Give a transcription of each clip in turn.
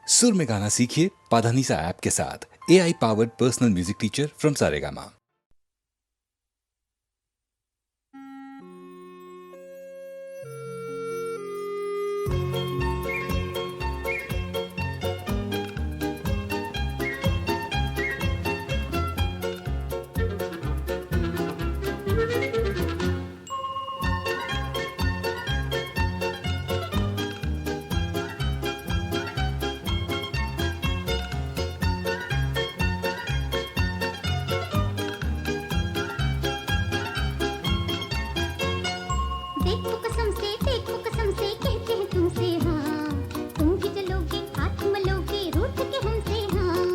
सुर में गाना सीखिए पाधानीसा ऐप के साथ। AI powered personal music teacher from Saregama. देखो कसम से कहते हैं तुमसे हाँ, तुम भी चलोगे हाथ मलोगे रूठ के हमसे हाँ।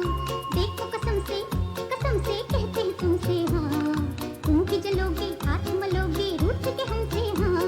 देखो कसम से कहते हैं तुमसे हाँ, तुम भी चलोगे हाथ मलोगे रूठ के हमसे हाँ।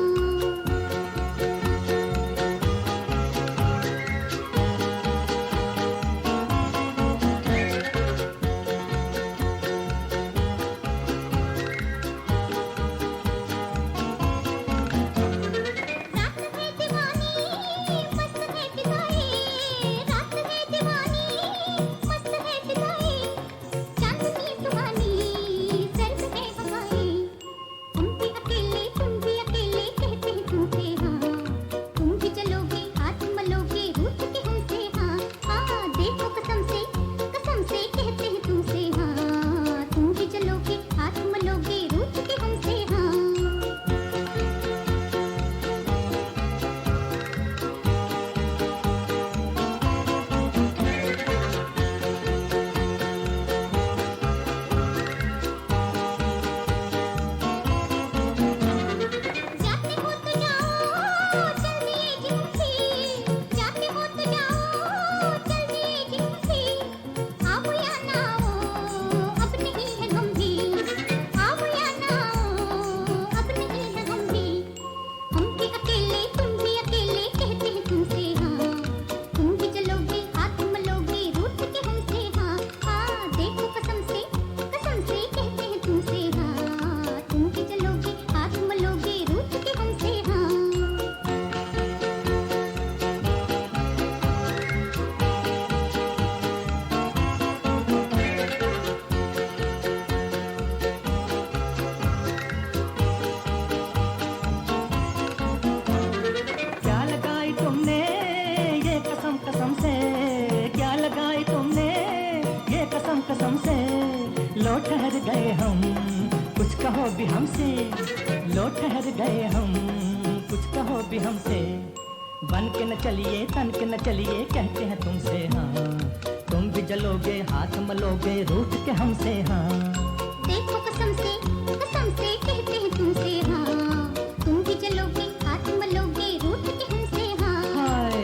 कसम से लो ठहर गए हम, कुछ कहो भी हमसे। लो ठहर गए हम, कुछ कहो भी हमसे। बन के न चलिए तन के न चलिए कहते हैं तुमसे हाँ, तुम भी जलोगे हाथ मलोगे रूठ के हमसे हाँ। देखो कसम से कहते हैं तुमसे हाँ, तुम भी जलोगे हाथ मलोगे रूठ के हमसे हाँ। हाय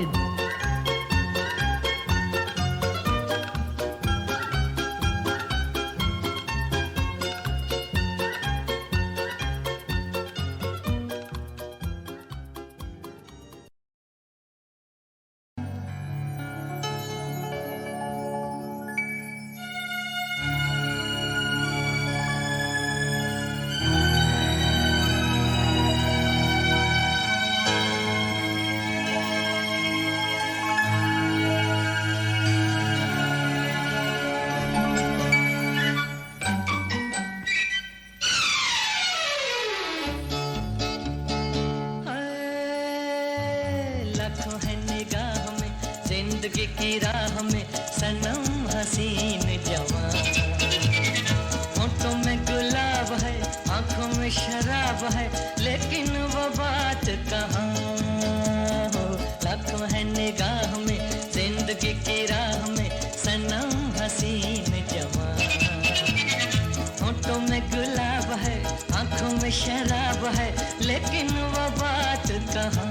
जिंदगी की राह में सनम हसीन जवान। होठों में गुलाब है आंखों में शराब है, लेकिन वो बात कहाँ हो। लाखों है निगाह में जिंदगी की राह में सनम हसीन जवान। होठों में गुलाब है आंखों में शराब है, लेकिन वो बात कहाँ।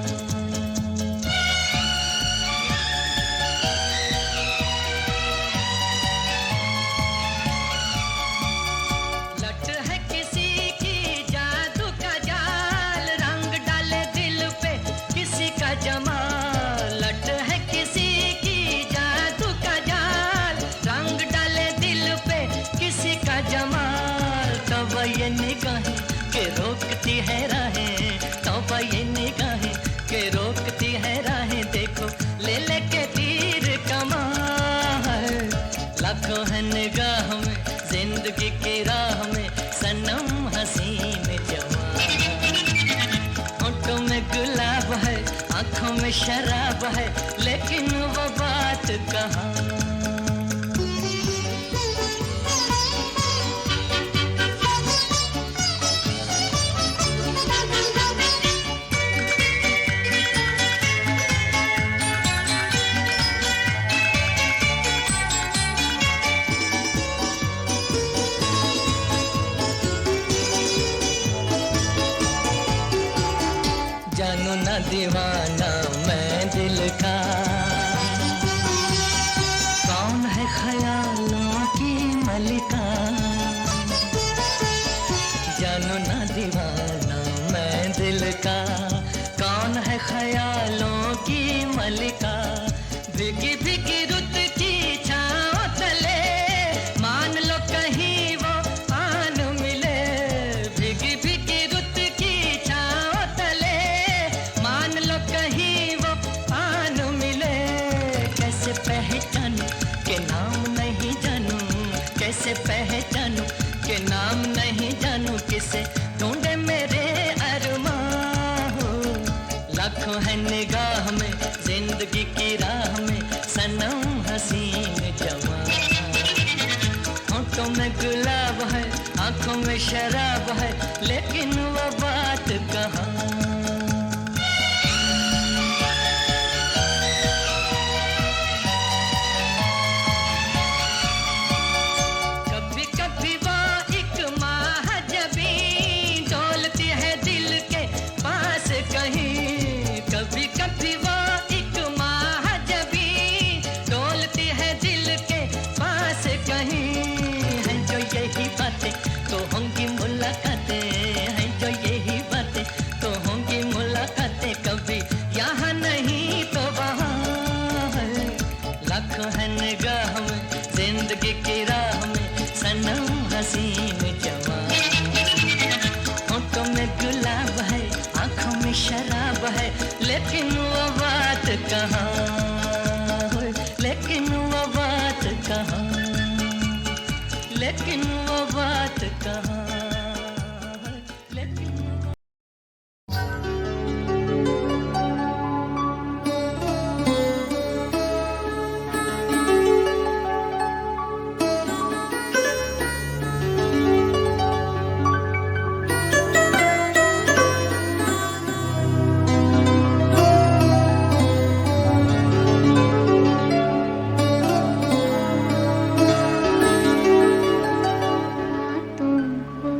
ये निगाहें के रोकती है राहें, तौबा ये निगाहें के में शराब है लेकिन वो बात कहाँ। जानू ना दीवाना मैं दिल का, कौन है ख्यालों की मलिका। जानू ना दीवाना मैं दिल का, कौन है ख्यालों की मलिका। भीगी भीगी रुत की छाँव तले मान लो कहीं वो आन मिले। भीगी भीगी रुत की छाँव तले मान लो कहीं वो आन मिले। कैसे पहचानूं के नाम नहीं जानूं, कैसे पहचानूं के नाम नहीं जानूं। किसे ढूंढे मेरे अरमां हो, लाखों है निगाह में जिंदगी की राह में सनम हसीन जवां। होठों में गुलाब है आंखों में शराब है लेकिन वो बात कहाँ। कभी कभी वो एक महाजबी डोलती है दिल के पास कहीं। कभी कभी वो एक महाजबी डोलती है दिल के पास कहीं। हैं जो यही बातें तो होंगी मुलाकातें, हैं जो यही बातें तो होंगी मुलाकातें। कभी यहाँ नहीं तो वहाँ है, लाखों है निगाह में जिंदगी की राह में सनम हसीन जवां। होठों में गुलाब है आंखों में शराब है लेकिन वो बात कहाँ, लेकिन वो बात कहाँ, लेकिन वो बात कहाँ, लेकिन वो रातों को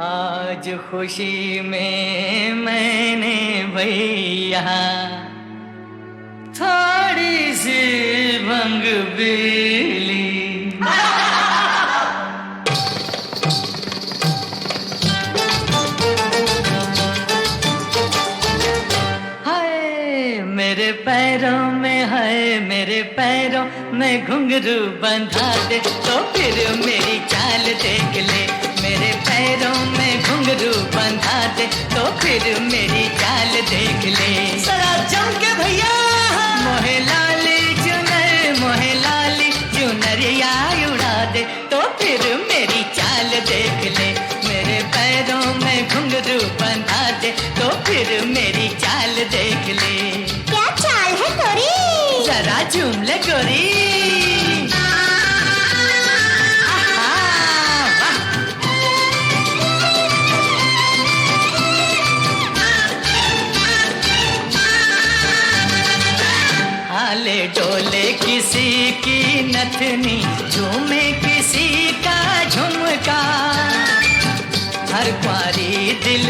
आज खुशी में मैंने भैया थोड़ी सी भंग पी ली। हाय मेरे पैरों में है, मेरे पैरों में घुंघरू बंधा दे तो फिर मेरी चाल देख ले। मेरे पैरों में घुंघरू बंधा दे तो फिर मेरी चाल देख ले। जरा जम के भैया मोहे लाली चुनर, मोहे लाली चुनरिया उड़ा दे तो फिर मेरी चाल देख ले। मेरे पैरों में घुंघरू बंधा दे तो फिर मेरी चाल देख ले। क्या चाल है तोरी? जरा झूम ले गोरी। हाले डोले किसी की नथनी, झूमे किसी का झुमका। हर क्वारी दिल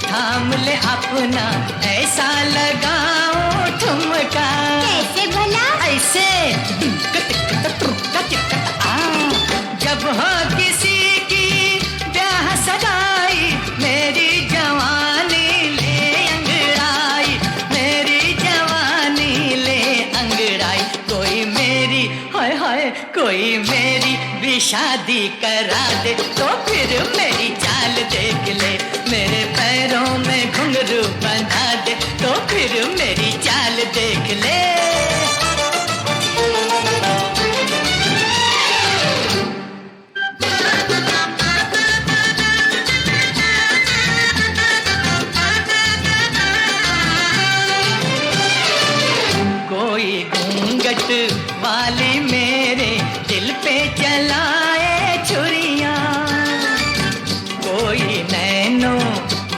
थाम ले अपना, ऐसा लगाओ ठुमका। कैसे भला? ऐसे जब हो किसी की ब्याह सगाई, मेरी जवानी ले अंगड़ाई, मेरी जवानी ले अंगड़ाई। कोई मेरी हाय हाय कोई मेरी भी शादी करा दे तो फिर मेरी चाल देख ले। मेरे पैरों में घुंघरू बंधा दे तो फिर मेरी चाल देख ले। कोई घूंघट वाली मेरे दिल पे चलाए छुरियां, कोई नैनों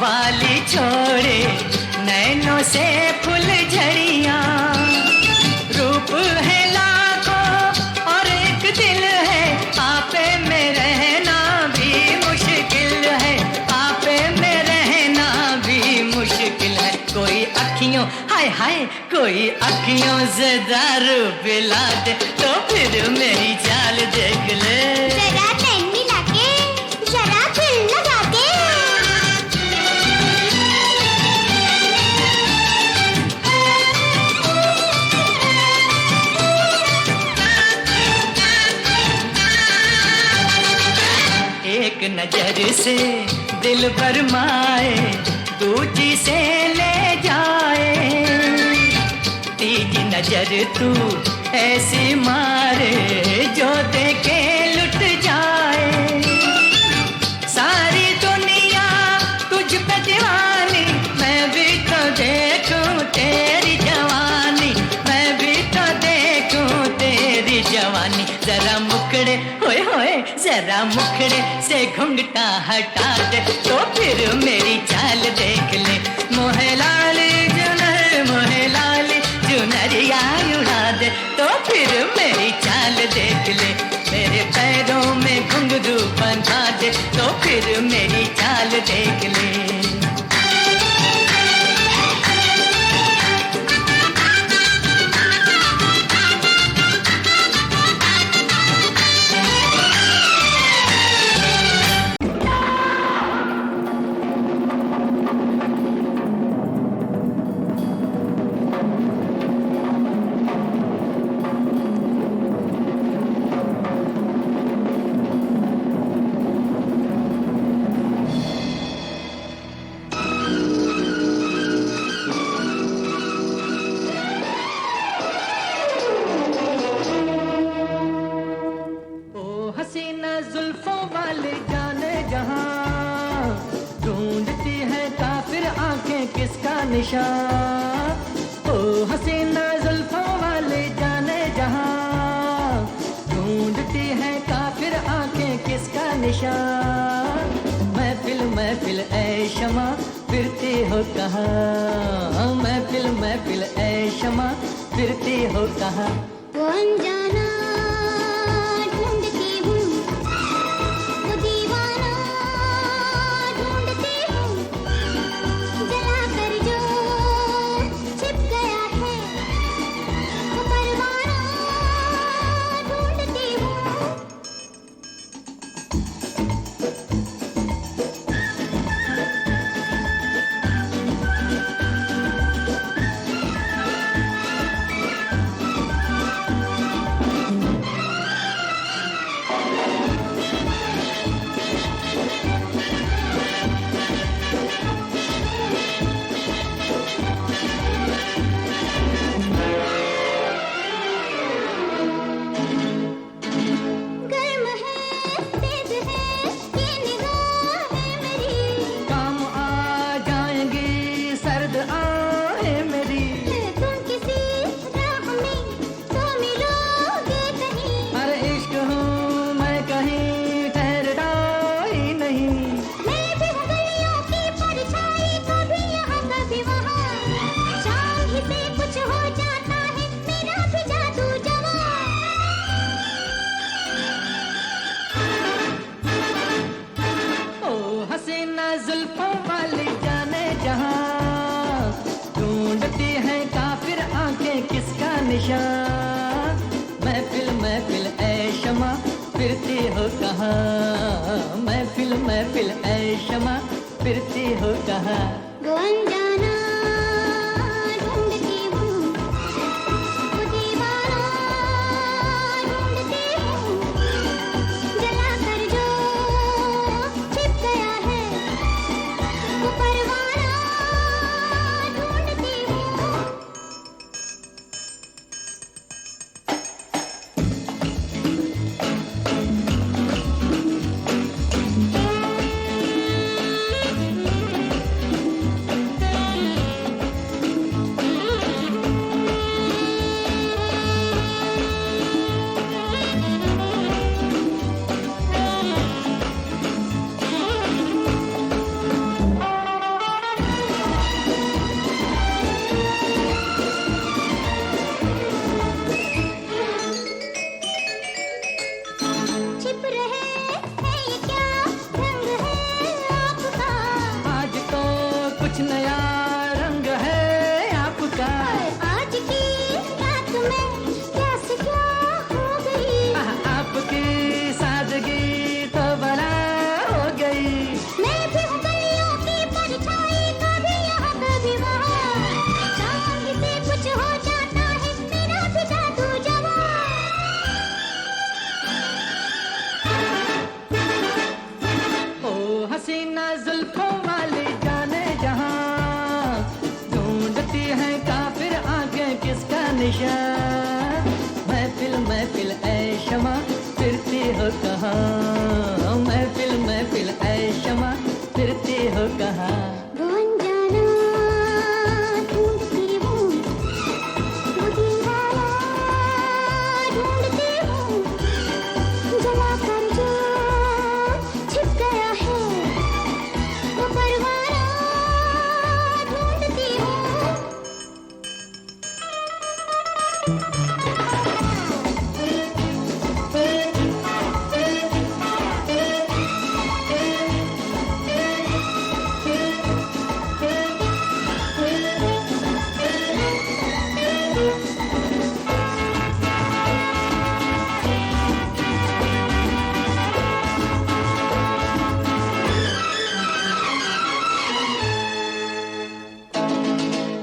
वाली छोड़े नैनों से फुल झड़ियां। रूप है लाखों और एक दिल है, आपे में रहना भी मुश्किल है, आपे में रहना भी मुश्किल है। कोई अखियों हाय हाय कोई अखियों से दारू पिला दे तो फिर मेरी चाल देख ले। जरा नैन मिला के, जरा दिल लगा के। एक नजर से दिल भरमाए, दूजी से ले जाए। तीजी नजर तू ऐसी मारे जो देखे लुट जाए। सारी दुनिया तुझ पे दीवानी, मैं भी तो देखूं तेरी जवानी, मैं भी तो देखूं तेरी जवानी। जरा मुखड़े होए होए जरा मुखड़े से घुंघटा हटा दे तो फिर मेरी चाल देख ले। मोहे लाली चुनर, मोहे लाली चुनरिया उड़ा दे तो फिर मेरी चाल देख ले। मेरे पैरों में घुंघरू बंधा दे तो फिर मेरी चाल देख ले। जुल्फों वाले जाने जहां, ढूंढती है काफिर आंखें किसका निशान। ओ हसीना जुल्फों वाले जाने जहां, ढूंढती है काफिर आंखें किसका निशान। महफिल महफिल ऐ शमा फिरती हो कहाँ, महफिल महफिल ऐ शमा फिरती हो कहाँ। वो अनजाना ढूंढती हूँ, वो दीवाना जुल्फों वाली जाने जहां, ढूंढती है काफिर आंखें किसका निशान। महफिल महफिल ऐ शमा फिरती हो कहाँ, महफिल महफिल ऐ शमा फिरती हो कहाँ। वो अनजाना ढूंढती हूँ, वो दीवाना ढूंढती हूँ, जला कर जो छिप गया है वो परवाना ढूंढती हूँ। छिप रहे हैं ये क्या रंग है आपका, आज तो कुछ नया रंग है आपका। आज की रात में क्या से क्या हो गई, आपकी सादगी तो बला हो गई। मैं भी हूँ गलियों की परछाई, कभी यहाँ कभी वहाँ, चांद से कुछ हो जाता है मेरा भी जादू जवां। ओ हसीना जुल्फों वाली जाने जहां, ढूंढती है काफिर आंखें किसका निशान। महफिल महफिल ऐ शमा फिरती हो कहाँ, महफिल महफिल ऐ शमा फिरती हो कहाँ। वो अनजाना ढूंढती हूँ, वो दीवाना ढूंढती हूँ, जला कर जो छिप गया है वो परवाना ढूंढती हूँ।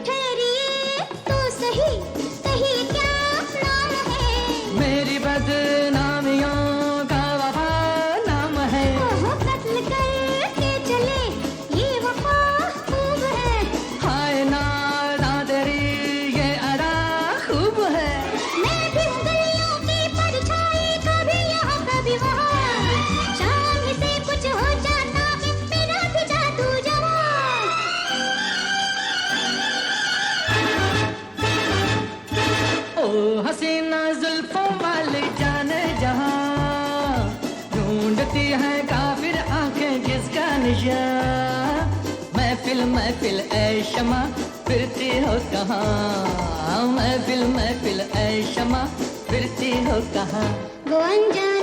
ठहरिए तो सही, कहिए क्या नाम है, मेरी बदनामियों का वफा नाम है। ओहो कत्ल करके चले ये वफा खूब है। हाय नादा तेरी ये अदा खूब है। मैं भी हूँ गलियों की परछाई, कभी यहाँ कभी वहाँ, शाम से कुछ हो जाता है मेरा भी जादू जवां। ओ हसीना जुल्फों वाली जाने जहां, ढूंढती है काफिर आंखें किसका निशान। महफिल महफिल ऐ शमा फिरती हो कहाँ, महफिल महफिल ऐ शमा फिरती हो कहाँ। वो अनजाना